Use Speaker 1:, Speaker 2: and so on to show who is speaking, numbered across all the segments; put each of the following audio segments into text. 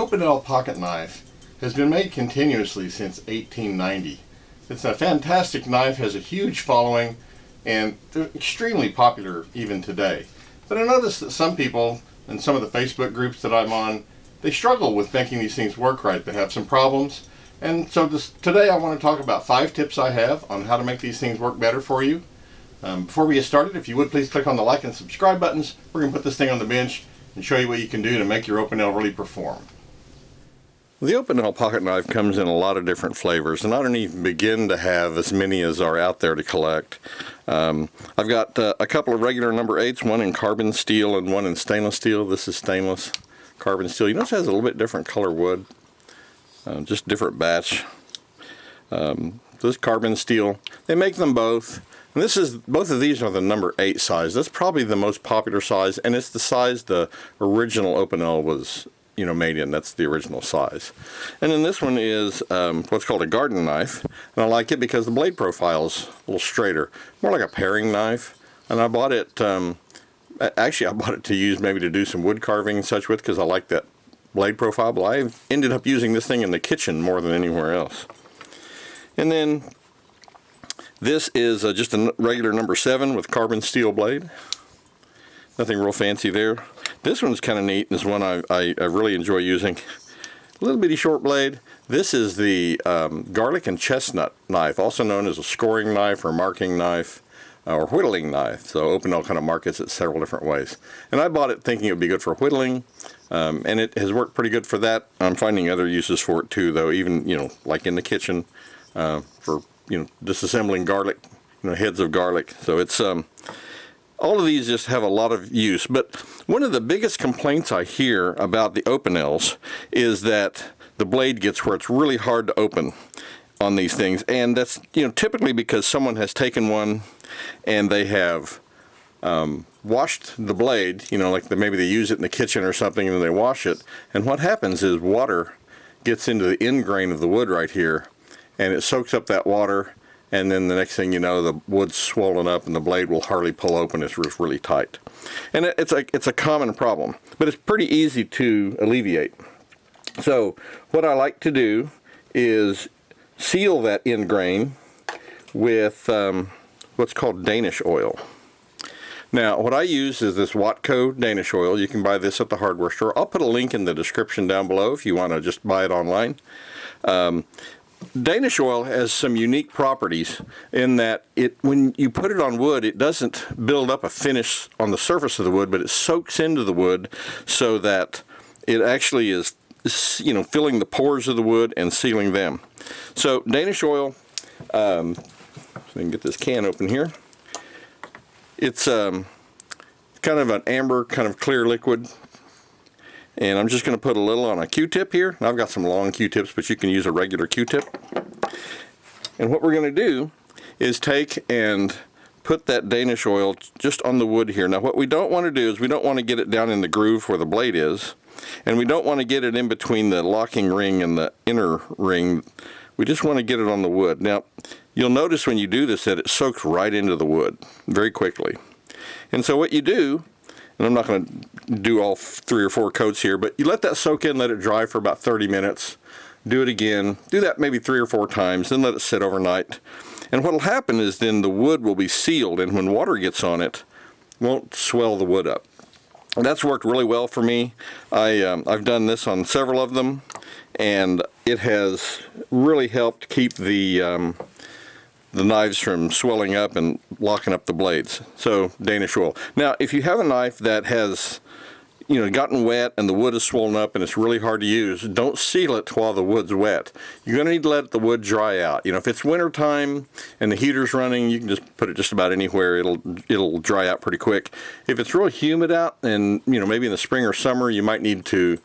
Speaker 1: Opinel pocket knife has been made continuously since 1890. It's a fantastic knife, has a huge following, and they're extremely popular even today. But I noticed that some people, in some of the Facebook groups that I'm on, they struggle with making these things work right. They have some problems. And so today I want to talk about 5 tips I have on how to make these things work better for you. Before we get started, if you would please click on the like and subscribe buttons. We're going to put this thing on the bench and show you what you can do to make your Opinel really perform. The Opinel pocket knife comes in a lot of different flavors, and I don't even begin to have as many as are out there to collect. I've got a couple of regular number 8s, one in carbon steel and one in stainless steel. This is stainless carbon steel. You notice it has a little bit different color wood, just different batch. This carbon steel, they make them both. And both of these are the number 8 size. That's probably the most popular size, and it's the size the original Opinel was made in. That's the original size. And then this one is what's called a garden knife, and I like it because the blade profile is a little straighter, more like a paring knife. And I bought it, actually I bought it to use maybe to do some wood carving and such with, because I like that blade profile, but I ended up using this thing in the kitchen more than anywhere else. And then this is just a regular number 7 with carbon steel blade. Nothing real fancy there. This one's kind of neat. This one I really enjoy using. A little bitty short blade. This is the garlic and chestnut knife, also known as a scoring knife or marking knife or whittling knife. So Opinel kind of markets it several different ways. And I bought it thinking it would be good for whittling, and it has worked pretty good for that. I'm finding other uses for it too, though, even like in the kitchen for disassembling garlic, heads of garlic. So it's all of these just have a lot of use. But one of the biggest complaints I hear about the Opinels is that the blade gets where it's really hard to open on these things, and that's typically because someone has taken one and they have washed the blade, like maybe they use it in the kitchen or something, and then they wash it, and what happens is water gets into the ingrain of the wood right here, and it soaks up that water, and then the next thing you know, the wood's swollen up and the blade will hardly pull open. It's just really tight. And it's a common problem, but it's pretty easy to alleviate. So what I like to do is seal that ingrain with what's called Danish oil. Now, what I use is this Watco Danish oil. You can buy this at the hardware store. I'll put a link in the description down below if you want to just buy it online. Danish oil has some unique properties in that when you put it on wood, it doesn't build up a finish on the surface of the wood, but it soaks into the wood so that it actually is filling the pores of the wood and sealing them. So Danish oil, so we can get this can open here. It's kind of an amber, kind of clear liquid. And I'm just going to put a little on a Q-tip here. I've got some long Q-tips, but you can use a regular Q-tip. And what we're going to do is take and put that Danish oil just on the wood here. Now what we don't want to do is we don't want to get it down in the groove where the blade is. And we don't want to get it in between the locking ring and the inner ring. We just want to get it on the wood. Now you'll notice when you do this that it soaks right into the wood very quickly. And so what you do, and I'm not going to do all 3 or 4 coats here, but you let that soak in, let it dry for about 30 minutes. Do it again. Do that maybe 3 or 4 times, then let it sit overnight. And what will happen is then the wood will be sealed, and when water gets on it, it won't swell the wood up. And that's worked really well for me. I've done this on several of them, and it has really helped keep the knives from swelling up and locking up the blades. So Danish oil. Now if you have a knife that has gotten wet and the wood is swollen up and it's really hard to use, don't seal it while the wood's wet. You're going to need to let the wood dry out. If it's winter time and the heater's running, you can just put it just about anywhere. It'll dry out pretty quick. If it's real humid out and maybe in the spring or summer, you might need to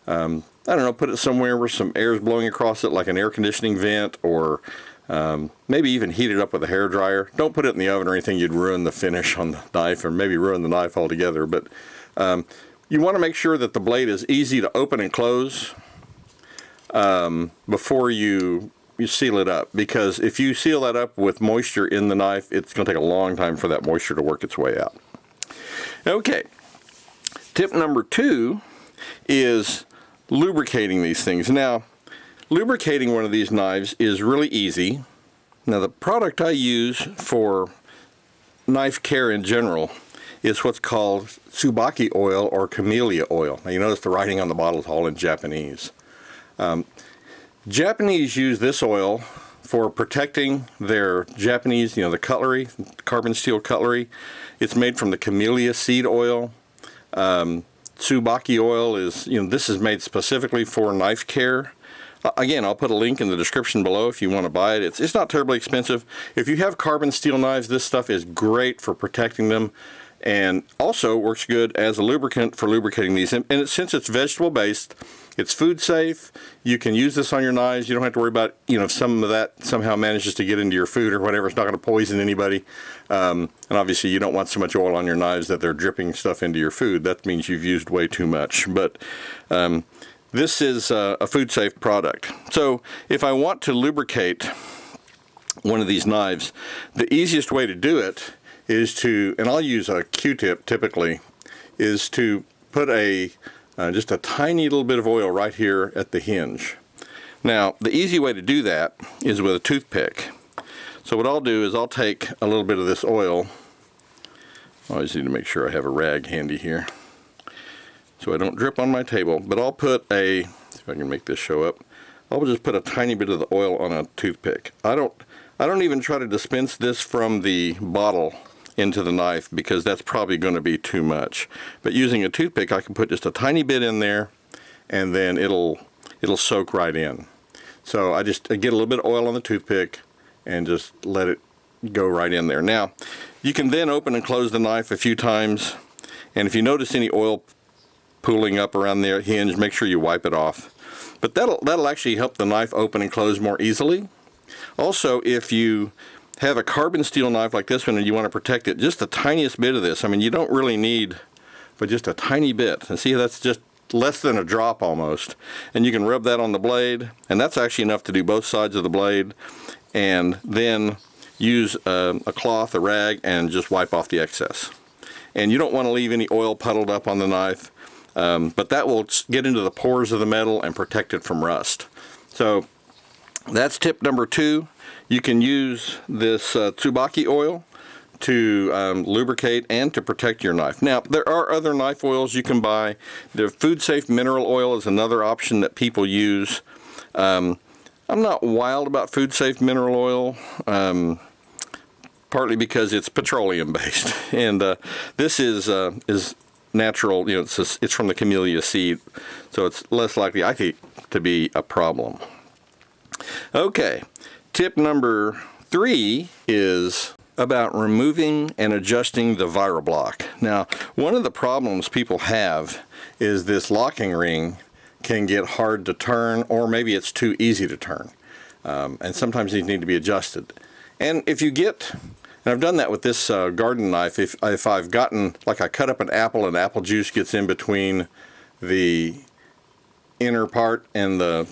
Speaker 1: put it somewhere where some air is blowing across it, like an air conditioning vent, or maybe even heat it up with a hair dryer. Don't put it in the oven or anything. You'd ruin the finish on the knife, or maybe ruin the knife altogether. But you want to make sure that the blade is easy to open and close before you seal it up, because if you seal that up with moisture in the knife, it's going to take a long time for that moisture to work its way out. Okay, tip number 2 is lubricating these things. Now, lubricating one of these knives is really easy. Now, the product I use for knife care in general is what's called Tsubaki oil or camellia oil. Now, you notice the writing on the bottle is all in Japanese. Japanese use this oil for protecting their Japanese, the cutlery, carbon steel cutlery. It's made from the camellia seed oil. Tsubaki oil is, this is made specifically for knife care. Again, I'll put a link in the description below if you want to buy it. It's not terribly expensive. If you have carbon steel knives, this stuff is great for protecting them, and also works good as a lubricant for lubricating these. And since it's vegetable based, it's food safe. You can use this on your knives. You don't have to worry about, if some of that somehow manages to get into your food or whatever. It's not going to poison anybody. And obviously you don't want so much oil on your knives that they're dripping stuff into your food. That means you've used way too much. But this is a food safe product. So if I want to lubricate one of these knives, the easiest way to do it is to, and I'll use a Q-tip typically, is to put just a tiny little bit of oil right here at the hinge. Now, the easy way to do that is with a toothpick. So what I'll do is I'll take a little bit of this oil. I always need to make sure I have a rag handy here so I don't drip on my table, but I'll put see if I can make this show up. I'll just put a tiny bit of the oil on a toothpick. I don't even try to dispense this from the bottle into the knife because that's probably going to be too much. But using a toothpick, I can put just a tiny bit in there, and then it'll soak right in. So I get a little bit of oil on the toothpick and just let it go right in there. Now, you can then open and close the knife a few times, and if you notice any oil pooling up around the hinge, make sure you wipe it off. But that'll actually help the knife open and close more easily. Also, if you have a carbon steel knife like this one and you want to protect it, just the tiniest bit of this, you don't really need but just a tiny bit. And see, that's just less than a drop almost. And you can rub that on the blade, and that's actually enough to do both sides of the blade. And then use a cloth, a rag, and just wipe off the excess. And you don't want to leave any oil puddled up on the knife, but that will get into the pores of the metal and protect it from rust. So that's tip number 2. You can use this Tsubaki oil to lubricate and to protect your knife. Now, there are other knife oils you can buy. The food safe mineral oil is another option that people use. I'm not wild about food safe mineral oil, partly because it's petroleum based, and this is natural. It's from the camellia seed, so it's less likely, I think, to be a problem. Okay, tip number 3 is about removing and adjusting the viral block. Now, one of the problems people have is this locking ring can get hard to turn, or maybe it's too easy to turn, and sometimes these need to be adjusted. And if you get, and I've done that with this garden knife, if I've gotten, like I cut up an apple and apple juice gets in between the inner part and the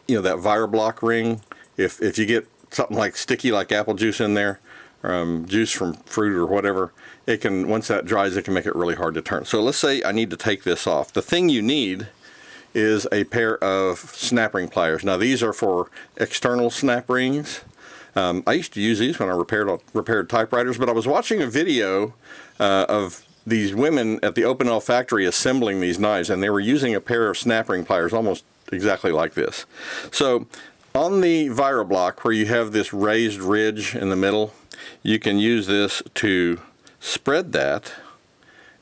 Speaker 1: that viral block ring, if you get something like sticky like apple juice in there, juice from fruit or whatever, it can, once that dries, it can make it really hard to turn. So let's say I need to take this off. The thing you need is a pair of snap ring pliers. Now, these are for external snap rings. I used to use these when I repaired typewriters, but I was watching a video of these women at the Opinel factory assembling these knives, and they were using a pair of snap ring pliers almost exactly like this. So on the viral block where you have this raised ridge in the middle, you can use this to spread that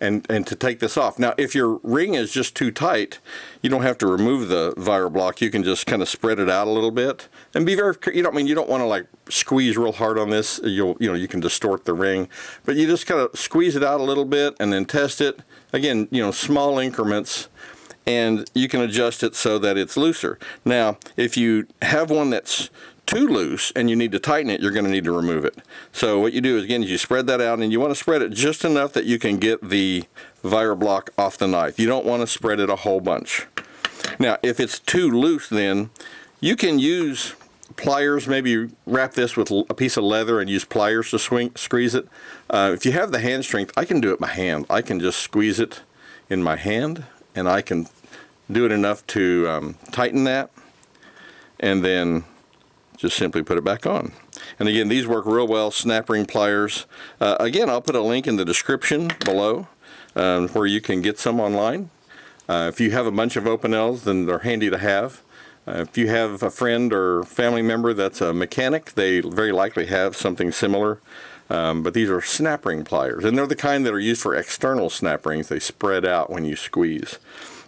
Speaker 1: and to take this off. Now, if your ring is just too tight, you don't have to remove the viral block. You can just kind of spread it out a little bit and be very, you don't want to like squeeze real hard on this. You can distort the ring, but you just kind of squeeze it out a little bit and then test it. Again, small increments, and you can adjust it so that it's looser. Now, if you have one that's too loose and you need to tighten it, you're going to need to remove it. So what you do is, again, you spread that out, and you want to spread it just enough that you can get the viral block off the knife. You don't want to spread it a whole bunch. Now, if it's too loose, then you can use pliers. Maybe wrap this with a piece of leather and use pliers to squeeze it. If you have the hand strength, I can do it by hand. I can just squeeze it in my hand, and I can do it enough to tighten that, and then just simply put it back on. And again, these work real well, snap ring pliers. Again, I'll put a link in the description below where you can get some online. If you have a bunch of Opinels, then they're handy to have. If you have a friend or family member that's a mechanic, they very likely have something similar. But these are snap ring pliers, and they're the kind that are used for external snap rings. They spread out when you squeeze.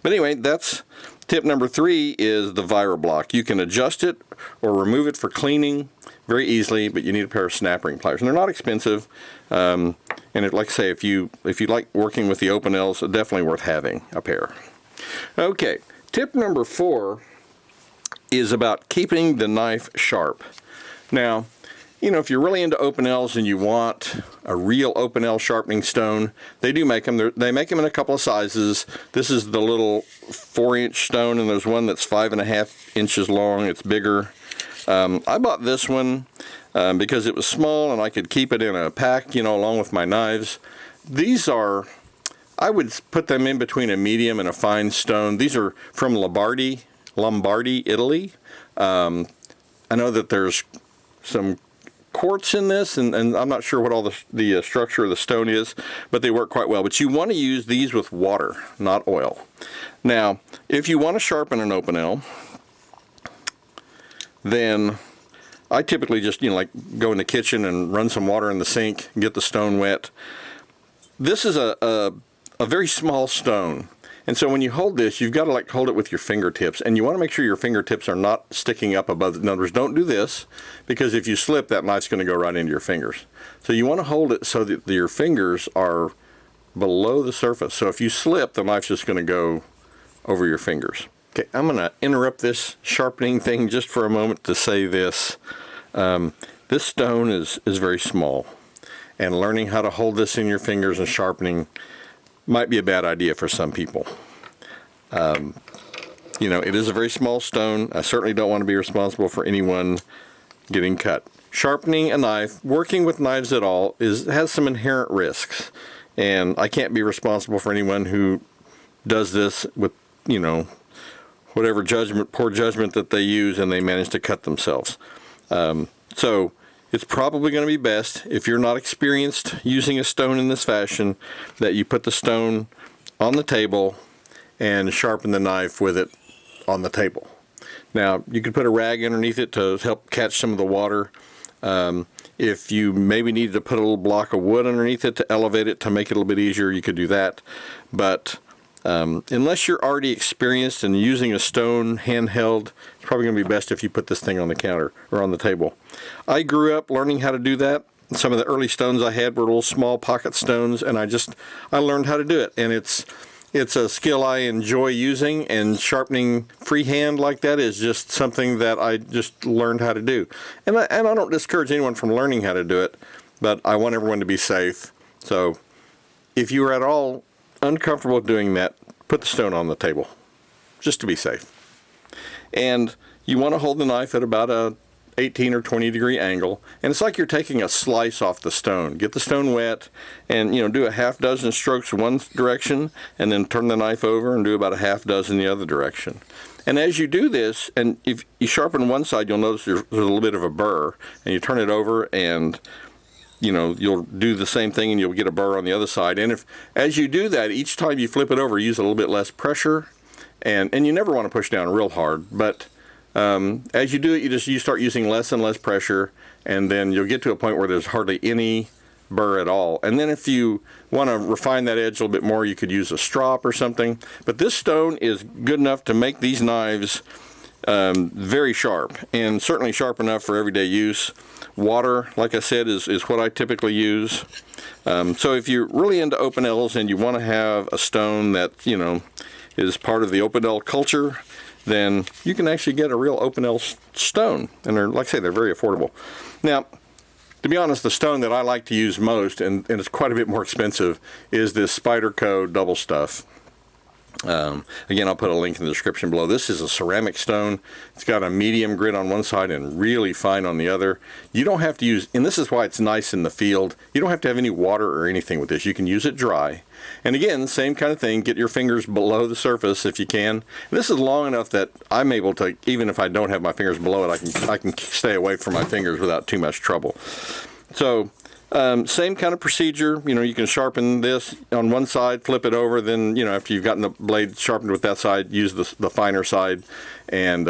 Speaker 1: But anyway, that's tip number 3, is the vibra block. You can adjust it or remove it for cleaning very easily, but you need a pair of snap ring pliers, and they're not expensive. And like I say, if you like working with the Opinels, it's definitely worth having a pair. Okay, tip number 4 is about keeping the knife sharp. Now, you know, if you're really into Opinels and you want a real Opinel sharpening stone, they do make them. They make them in a couple of sizes. This is the little 4-inch stone, and there's one that's 5.5 inches long. It's bigger. I bought this one because it was small and I could keep it in a pack, you know, along with my knives. These are, I would put them in between a medium and a fine stone. These are from Lombardy, Italy. I know that there's some quartz in this, and I'm not sure what all the structure of the stone is, but they work quite well. But you want to use these with water, not oil. Now, if you want to sharpen an Opinel, then I typically just, you know, like go in the kitchen and run some water in the sink and get the stone wet. This is a very small stone. And so when you hold this, you've got to like hold it with your fingertips, and you want to make sure your fingertips are not sticking up above the numbers. Don't do this, because if you slip, that knife's going to go right into your fingers. So you want to hold it so that your fingers are below the surface. So if you slip, the knife's just going to go over your fingers. Okay, I'm going to interrupt this sharpening thing just for a moment to say this. This stone is very small, and learning how to hold this in your fingers and sharpening might be a bad idea for some people. You know, it is a very small stone. I certainly don't want to be responsible for anyone getting cut. Sharpening a knife, working with knives at all, has some inherent risks, and I can't be responsible for anyone who does this with, you know, whatever poor judgment that they use, and they manage to cut themselves. So it's probably going to be best, if you're not experienced using a stone in this fashion, that you put the stone on the table and sharpen the knife with it on the table. Now, you could put a rag underneath it to help catch some of the water. If you maybe needed to put a little block of wood underneath it to elevate it to make it a little bit easier, you could do that. But unless you're already experienced in using a stone handheld, it's probably going to be best if you put this thing on the counter or on the table. I grew up learning how to do that. Some of the early stones I had were little small pocket stones, and I learned how to do it. And it's a skill I enjoy using, and sharpening freehand like that is just something that I just learned how to do. And I don't discourage anyone from learning how to do it, but I want everyone to be safe. So if you are at all uncomfortable doing that, put the stone on the table, just to be safe. And you want to hold the knife at about a 18 or 20 degree angle, and it's like you're taking a slice off the stone. Get the stone wet, and do a half dozen strokes one direction, and then turn the knife over and do about a half dozen the other direction. And as you do this, and if you sharpen one side, you'll notice there's a little bit of a burr, and you turn it over, and you'll do the same thing, and you'll get a burr on the other side. And as you do that, each time you flip it over, use a little bit less pressure, and you never want to push down real hard, but as you do it, you start using less and less pressure, and then you'll get to a point where there's hardly any burr at all. And then if you want to refine that edge a little bit more, you could use a strop or something. But this stone is good enough to make these knives very sharp, and certainly sharp enough for everyday use. Water, like I said, is what I typically use. So if you're really into Opinels and you want to have a stone that is part of the Opinel culture, then you can actually get a real Opinel stone, and they're, like I say, they're very affordable. Now, to be honest, the stone that I like to use most, and it's quite a bit more expensive, is this Spyderco double stuff. Again, I'll put a link in the description below. This is a ceramic stone. It's got a medium grit on one side and really fine on the other. You don't have to use, and this is why it's nice in the field, you don't have to have any water or anything with this. You can use it dry. And again, same kind of thing, get your fingers below the surface if you can. And this is long enough that I'm able to, even if I don't have my fingers below it, I can stay away from my fingers without too much trouble. So, same kind of procedure. You know, you can sharpen this on one side, flip it over, then, you know, after you've gotten the blade sharpened with that side, use the finer side. And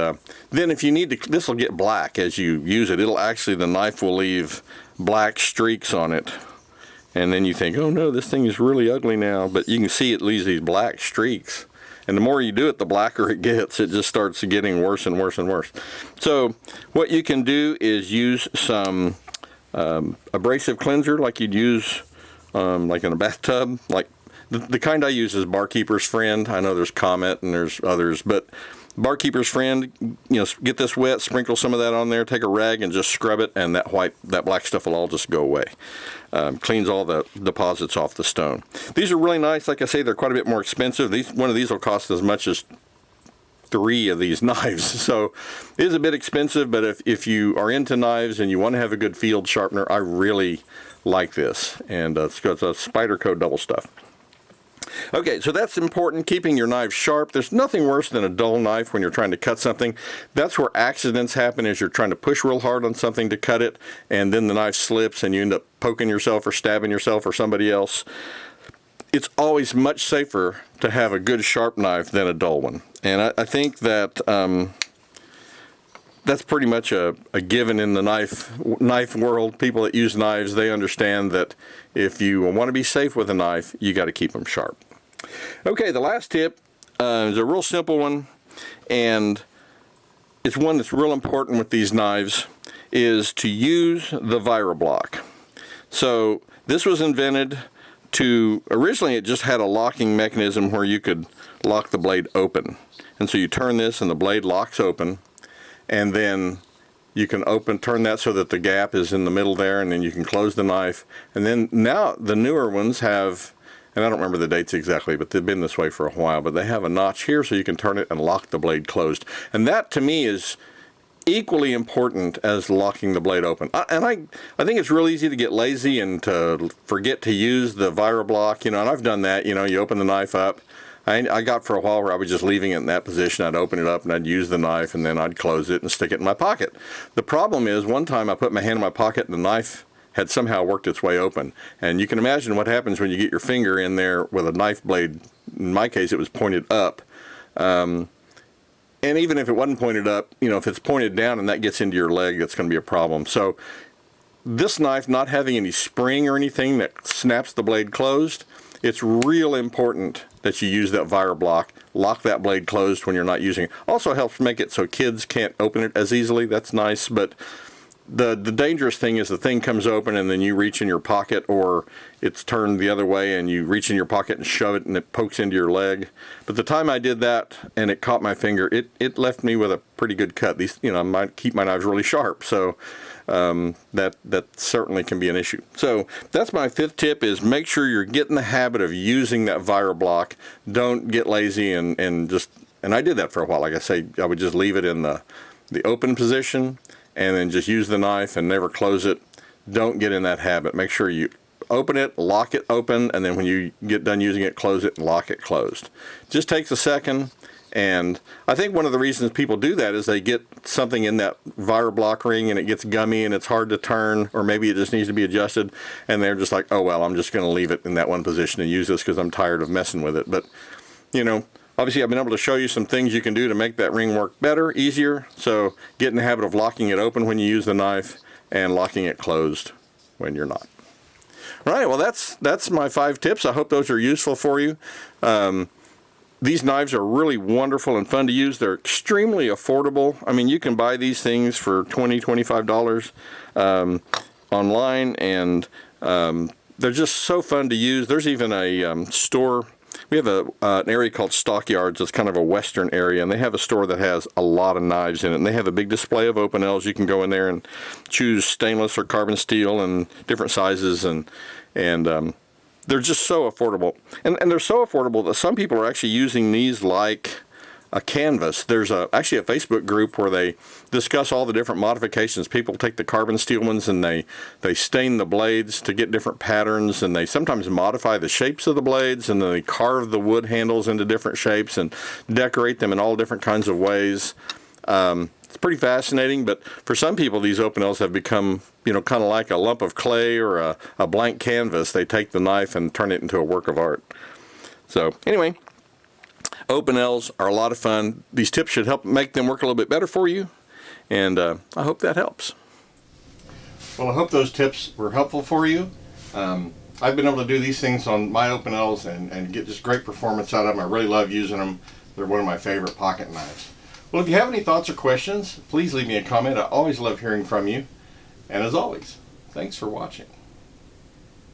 Speaker 1: then if you need to, this will get black as you use it. It'll actually, the knife will leave black streaks on it. And then you think, oh no, this thing is really ugly now. But you can see it leaves these black streaks. And the more you do it, the blacker it gets. It just starts getting worse and worse and worse. So what you can do is use some abrasive cleanser like you'd use like in a bathtub. Like the kind I use is Barkeeper's Friend. I know there's Comet and there's others, but Barkeeper's Friend, you know, get this wet, sprinkle some of that on there, take a rag and just scrub it, and that black stuff will all just go away. Cleans all the deposits off the stone. These are really nice. Like I say, they're quite a bit more expensive. One of these will cost as much as 3 of these knives, so it is a bit expensive, but if you are into knives and you want to have a good field sharpener, I really like this. And it's got a Spyderco double stuff. Okay, so that's important, keeping your knife sharp. There's nothing worse than a dull knife when you're trying to cut something. That's where accidents happen, is you're trying to push real hard on something to cut it, and then the knife slips and you end up poking yourself or stabbing yourself or somebody else. It's always much safer to have a good sharp knife than a dull one. And I think that that's pretty much a given in the knife world. People that use knives, they understand that if you want to be safe with a knife, you got to keep them sharp. Okay, the last tip is a real simple one, and it's one that's real important with these knives, is to use the ViraBlock. So this was invented originally it just had a locking mechanism where you could lock the blade open. And so you turn this and the blade locks open, and then you can turn that so that the gap is in the middle there, and then you can close the knife. And then now the newer ones have, and I don't remember the dates exactly, but they've been this way for a while, but they have a notch here so you can turn it and lock the blade closed. And that to me is equally important as locking the blade open. I think it's real easy to get lazy and to forget to use the ViraBlock, you know, and I've done that. You know, you open the knife up. I got for a while where I was just leaving it in that position. I'd open it up and I'd use the knife, and then I'd close it and stick it in my pocket. The problem is, one time I put my hand in my pocket and the knife had somehow worked its way open. And you can imagine what happens when you get your finger in there with a knife blade. In my case, it was pointed up. And even if it wasn't pointed up, you know, if it's pointed down and that gets into your leg, that's going to be a problem. So this knife not having any spring or anything that snaps the blade closed, it's real important that you use that ViraBlock. Lock that blade closed when you're not using it. Also helps make it so kids can't open it as easily. That's nice, but the dangerous thing is the thing comes open and then you reach in your pocket, or it's turned the other way and you reach in your pocket and shove it and it pokes into your leg. But the time I did that and it caught my finger, it left me with a pretty good cut. These, you know, I might keep my knives really sharp, so that certainly can be an issue. So that's my 5th tip, is make sure you're getting the habit of using that ViraBlock. Don't get lazy and I did that for a while. Like I say, I would just leave it in the open position and then just use the knife and never close it. Don't get in that habit. Make sure you open it, lock it open, and then when you get done using it, close it and lock it closed. Just takes a second. And I think one of the reasons people do that is they get something in that ViraBlock ring and it gets gummy and it's hard to turn, or maybe it just needs to be adjusted, and they're just like, oh well, I'm just going to leave it in that one position and use this because I'm tired of messing with it. But, you know, obviously I've been able to show you some things you can do to make that ring work better, easier. So get in the habit of locking it open when you use the knife and locking it closed when you're not. All right, well that's my 5 tips. I hope those are useful for you. These knives are really wonderful and fun to use. They're extremely affordable. I mean, you can buy these things for $20, $25 online, and they're just so fun to use. There's even a store. We have an area called Stockyards. It's kind of a western area, and they have a store that has a lot of knives in it. And they have a big display of Opinels. You can go in there and choose stainless or carbon steel and different sizes, and
Speaker 2: they're just so affordable. And they're so affordable that some people are actually using these like a canvas. There's actually a Facebook group where they discuss all the different modifications. People take the carbon steel ones and they stain the blades to get different patterns, and they sometimes modify the shapes of the blades, and then they carve the wood handles into different shapes and decorate them in all different kinds of ways. It's pretty fascinating, but for some people these Opinels have become, kind of like a lump of clay or a blank canvas. They take the knife and turn it into a work of art. So anyway, Opinels are a lot of fun. These tips should help make them work a little bit better for you, and I hope that helps.
Speaker 1: Well, I hope those tips were helpful for you. I've been able to do these things on my Opinels and get just great performance out of them. I really love using them. They're one of my favorite pocket knives. Well, if you have any thoughts or questions, please leave me a comment. I always love hearing from you. And as always, thanks for watching.